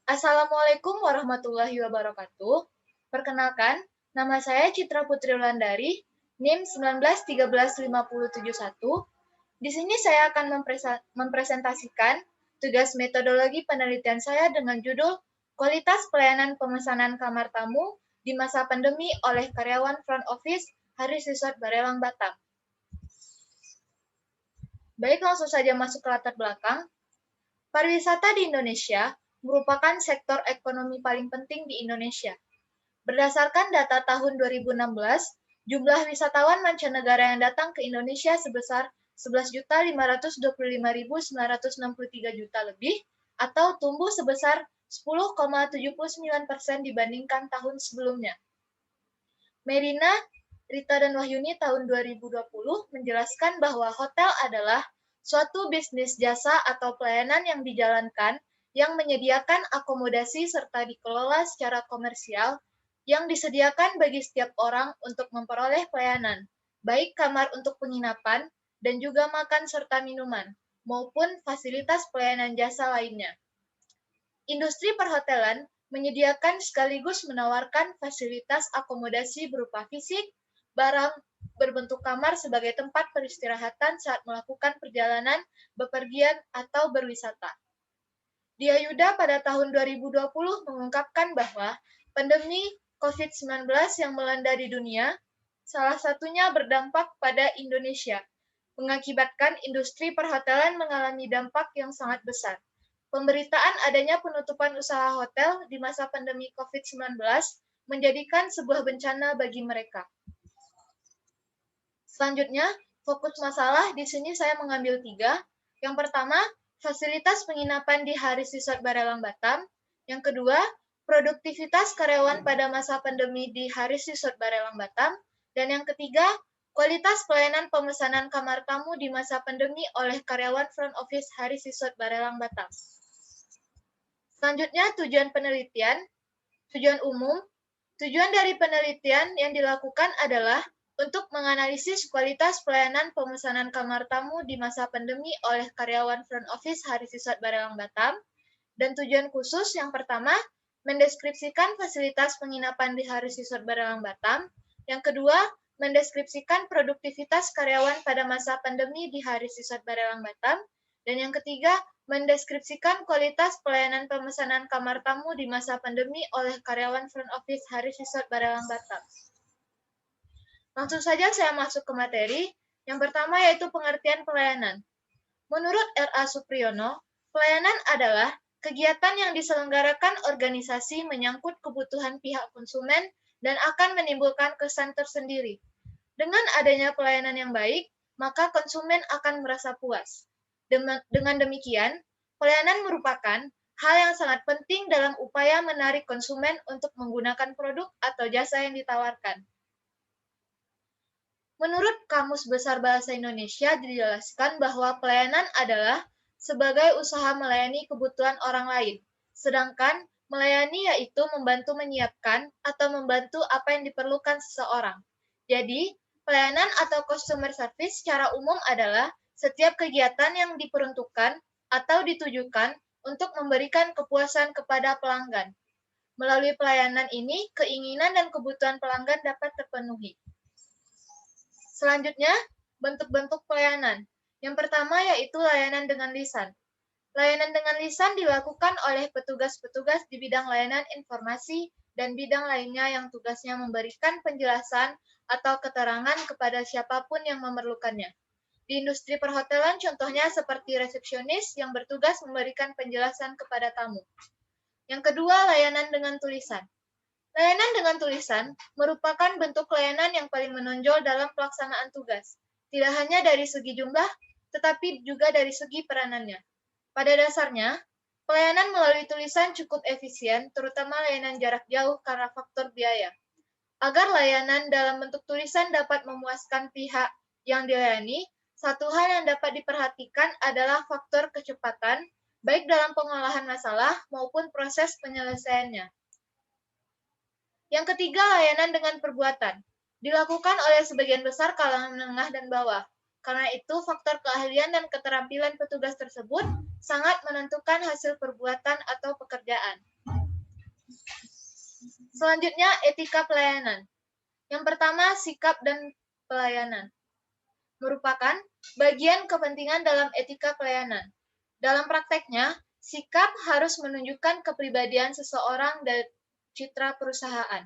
Assalamualaikum warahmatullahi wabarakatuh. Perkenalkan, nama saya Citra Putri Wulandari, NIM 19135071. Di sini saya akan mempresentasikan tugas metodologi penelitian saya dengan judul Kualitas Pelayanan Pemesanan Kamar Tamu di Masa Pandemi oleh Karyawan Front Office Haris Resort Barelang Batam. Baik, langsung saja masuk ke latar belakang. Pariwisata di Indonesia merupakan sektor ekonomi paling penting di Indonesia. Berdasarkan data tahun 2016, jumlah wisatawan mancanegara yang datang ke Indonesia sebesar 11.525.963 juta lebih atau tumbuh sebesar 10,79% dibandingkan tahun sebelumnya. Merina, Rita dan Wahyuni tahun 2020 menjelaskan bahwa hotel adalah suatu bisnis jasa atau pelayanan yang dijalankan yang menyediakan akomodasi serta dikelola secara komersial yang disediakan bagi setiap orang untuk memperoleh pelayanan, baik kamar untuk penginapan dan juga makan serta minuman, maupun fasilitas pelayanan jasa lainnya. Industri perhotelan menyediakan sekaligus menawarkan fasilitas akomodasi berupa fisik, barang, berbentuk kamar sebagai tempat peristirahatan saat melakukan perjalanan, bepergian, atau berwisata. Dia Yuda pada tahun 2020 mengungkapkan bahwa pandemi COVID-19 yang melanda di dunia, salah satunya berdampak pada Indonesia, mengakibatkan industri perhotelan mengalami dampak yang sangat besar. Pemberitaan adanya penutupan usaha hotel di masa pandemi COVID-19 menjadikan sebuah bencana bagi mereka. Selanjutnya, fokus masalah di sini saya mengambil 3. Yang pertama, fasilitas penginapan di Haris Resort Barelang Batam. Yang kedua, produktivitas karyawan pada masa pandemi di Haris Resort Barelang Batam. Dan yang ketiga, kualitas pelayanan pemesanan kamar tamu di masa pandemi oleh karyawan front office Haris Resort Barelang Batam. Selanjutnya, tujuan penelitian. Tujuan umum. Tujuan dari penelitian yang dilakukan adalah untuk menganalisis kualitas pelayanan pemesanan kamar tamu di masa pandemi oleh karyawan front office Haris Resort Barelang Batam. Dan tujuan khusus yang pertama, mendeskripsikan fasilitas penginapan di Haris Resort Barelang Batam. Yang kedua, mendeskripsikan produktivitas karyawan pada masa pandemi di Haris Resort Barelang Batam. Dan yang ketiga, mendeskripsikan kualitas pelayanan pemesanan kamar tamu di masa pandemi oleh karyawan front office Haris Resort Barelang Batam. Langsung saja saya masuk ke materi. Yang pertama yaitu pengertian pelayanan. Menurut R.A. Supriyono, pelayanan adalah kegiatan yang diselenggarakan organisasi menyangkut kebutuhan pihak konsumen dan akan menimbulkan kesan tersendiri. Dengan adanya pelayanan yang baik, maka konsumen akan merasa puas. Dengan demikian, pelayanan merupakan hal yang sangat penting dalam upaya menarik konsumen untuk menggunakan produk atau jasa yang ditawarkan. Menurut Kamus Besar Bahasa Indonesia dijelaskan bahwa pelayanan adalah sebagai usaha melayani kebutuhan orang lain, sedangkan melayani yaitu membantu menyiapkan atau membantu apa yang diperlukan seseorang. Jadi, pelayanan atau customer service secara umum adalah setiap kegiatan yang diperuntukkan atau ditujukan untuk memberikan kepuasan kepada pelanggan. Melalui pelayanan ini, keinginan dan kebutuhan pelanggan dapat terpenuhi. Selanjutnya, bentuk-bentuk pelayanan. Yang pertama yaitu layanan dengan lisan. Layanan dengan lisan dilakukan oleh petugas-petugas di bidang layanan informasi dan bidang lainnya yang tugasnya memberikan penjelasan atau keterangan kepada siapapun yang memerlukannya. Di industri perhotelan contohnya seperti resepsionis yang bertugas memberikan penjelasan kepada tamu. Yang kedua, layanan dengan tulisan. Layanan dengan tulisan merupakan bentuk layanan yang paling menonjol dalam pelaksanaan tugas, tidak hanya dari segi jumlah, tetapi juga dari segi peranannya. Pada dasarnya, pelayanan melalui tulisan cukup efisien, terutama layanan jarak jauh karena faktor biaya. Agar layanan dalam bentuk tulisan dapat memuaskan pihak yang dilayani, satu hal yang dapat diperhatikan adalah faktor kecepatan, baik dalam pengolahan masalah maupun proses penyelesaiannya. Yang ketiga, layanan dengan perbuatan. Dilakukan oleh sebagian besar kalangan menengah dan bawah. Karena itu, faktor keahlian dan keterampilan petugas tersebut sangat menentukan hasil perbuatan atau pekerjaan. Selanjutnya, etika pelayanan. Yang pertama, sikap dan pelayanan. Merupakan bagian kepentingan dalam etika pelayanan. Dalam prakteknya, sikap harus menunjukkan kepribadian seseorang dan citra perusahaan.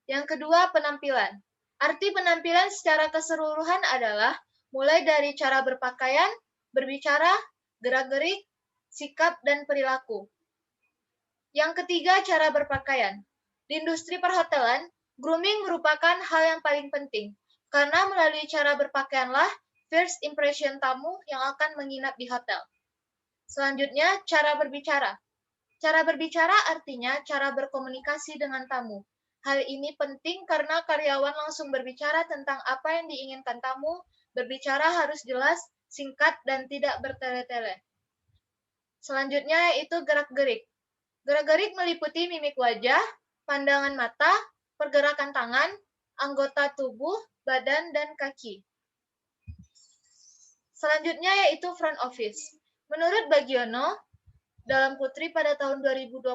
Yang kedua, penampilan. Arti penampilan secara keseluruhan adalah mulai dari cara berpakaian, berbicara, gerak-gerik, sikap, dan perilaku. Yang ketiga, cara berpakaian. Di industri perhotelan, grooming merupakan hal yang paling penting, karena melalui cara berpakaianlah first impression tamu yang akan menginap di hotel. Selanjutnya, cara berbicara. Cara berbicara artinya cara berkomunikasi dengan tamu. Hal ini penting karena karyawan langsung berbicara tentang apa yang diinginkan tamu. Berbicara harus jelas, singkat, dan tidak bertele-tele. Selanjutnya yaitu gerak-gerik. Gerak-gerik meliputi mimik wajah, pandangan mata, pergerakan tangan, anggota tubuh, badan, dan kaki. Selanjutnya yaitu front office. Menurut Bagiono, dalam Putri pada tahun 2020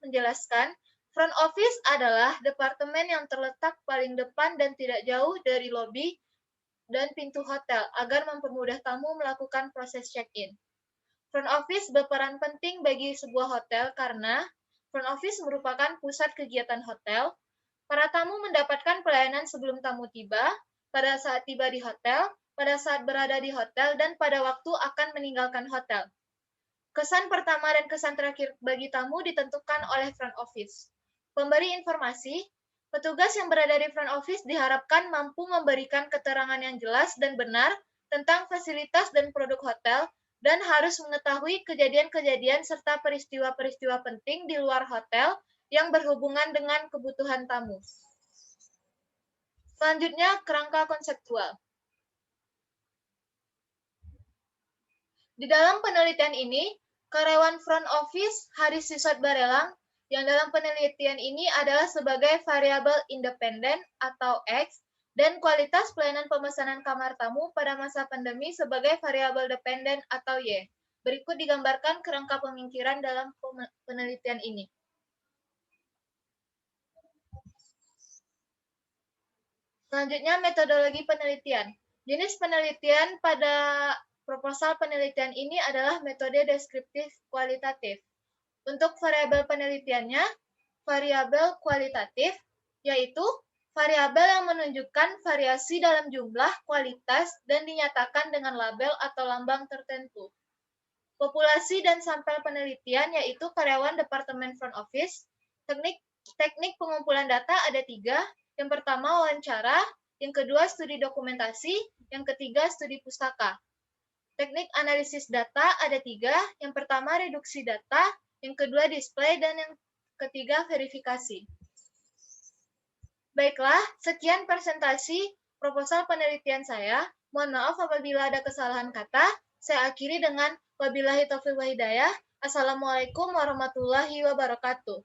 menjelaskan, front office adalah departemen yang terletak paling depan dan tidak jauh dari lobi dan pintu hotel agar mempermudah tamu melakukan proses check-in. Front office berperan penting bagi sebuah hotel karena front office merupakan pusat kegiatan hotel. Para tamu mendapatkan pelayanan sebelum tamu tiba, pada saat tiba di hotel, pada saat berada di hotel, dan pada waktu akan meninggalkan hotel. Kesan pertama dan kesan terakhir bagi tamu ditentukan oleh front office. Pemberi informasi, petugas yang berada di front office diharapkan mampu memberikan keterangan yang jelas dan benar tentang fasilitas dan produk hotel, dan harus mengetahui kejadian-kejadian serta peristiwa-peristiwa penting di luar hotel yang berhubungan dengan kebutuhan tamu. Selanjutnya, kerangka konseptual. Di dalam penelitian ini, karyawan front office Haris Sisot Barelang yang dalam penelitian ini adalah sebagai variabel independen atau X, dan kualitas pelayanan pemesanan kamar tamu pada masa pandemi sebagai variabel dependen atau Y. Berikut digambarkan kerangka pemikiran dalam penelitian ini. Selanjutnya, metodologi penelitian. Jenis penelitian pada proposal penelitian ini adalah metode deskriptif kualitatif. Untuk variabel penelitiannya, variabel kualitatif, yaitu variabel yang menunjukkan variasi dalam jumlah, kualitas, dan dinyatakan dengan label atau lambang tertentu. Populasi dan sampel penelitian, yaitu karyawan Departemen Front Office. Teknik pengumpulan data ada 3. Yang pertama, wawancara. Yang kedua, studi dokumentasi. Yang ketiga, studi pustaka. Teknik analisis data ada 3. Yang pertama, reduksi data. Yang kedua, display. Dan yang ketiga, verifikasi. Baiklah, sekian presentasi proposal penelitian saya. Mohon maaf apabila ada kesalahan kata. Saya akhiri dengan wabillahi taufiq wal hidayah. Assalamualaikum warahmatullahi wabarakatuh.